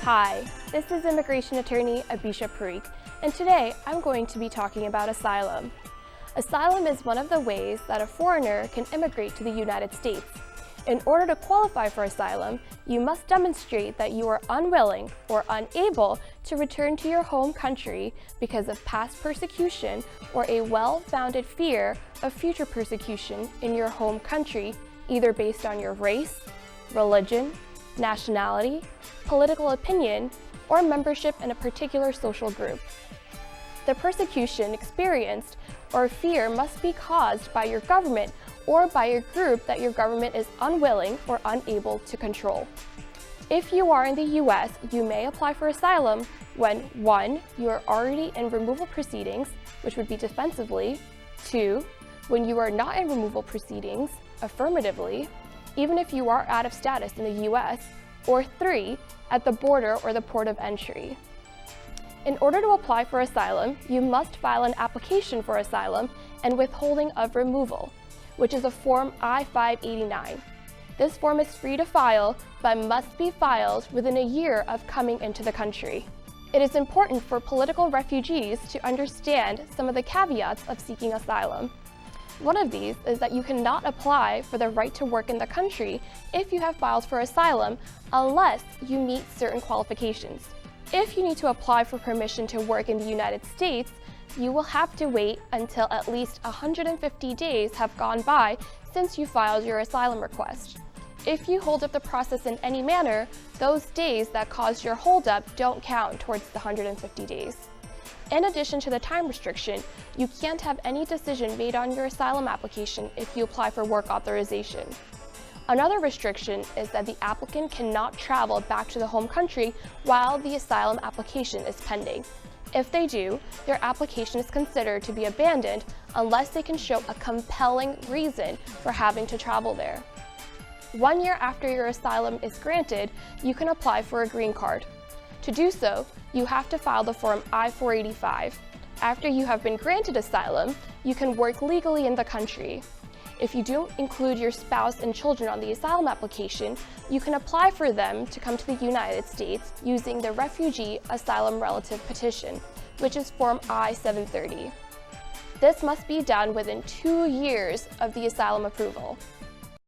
Hi, this is immigration attorney Abhisha Parikh, and today I'm going to be talking about asylum. Asylum is one of the ways that a foreigner can immigrate to the United States. In order to qualify for asylum, you must demonstrate that you are unwilling or unable to return to your home country because of past persecution or a well-founded fear of future persecution in your home country, either based on your race, religion, nationality, political opinion, or membership in a particular social group. The persecution experienced or fear must be caused by your government or by a group that your government is unwilling or unable to control. If you are in the U.S., you may apply for asylum when 1. You are already in removal proceedings, which would be defensively, 2. When you are not in removal proceedings, affirmatively, even if you are out of status in the U.S., or 3. At the border or the port of entry. In order to apply for asylum, you must file an application for asylum and withholding of removal, which is a Form I-589. This form is free to file, but must be filed within a year of coming into the country. It is important for political refugees to understand some of the caveats of seeking asylum. One of these is that you cannot apply for the right to work in the country if you have filed for asylum unless you meet certain qualifications. If you need to apply for permission to work in the United States, you will have to wait until at least 150 days have gone by since you filed your asylum request. If you hold up the process in any manner, those days that caused your holdup don't count towards the 150 days. In addition to the time restriction, you can't have any decision made on your asylum application if you apply for work authorization. Another restriction is that the applicant cannot travel back to the home country while the asylum application is pending. If they do, their application is considered to be abandoned unless they can show a compelling reason for having to travel there. 1 year after your asylum is granted, you can apply for a green card. To do so, you have to file the Form I-485. After you have been granted asylum, you can work legally in the country. If you don't include your spouse and children on the asylum application, you can apply for them to come to the United States using the Refugee Asylum Relative Petition, which is Form I-730. This must be done within 2 years of the asylum approval.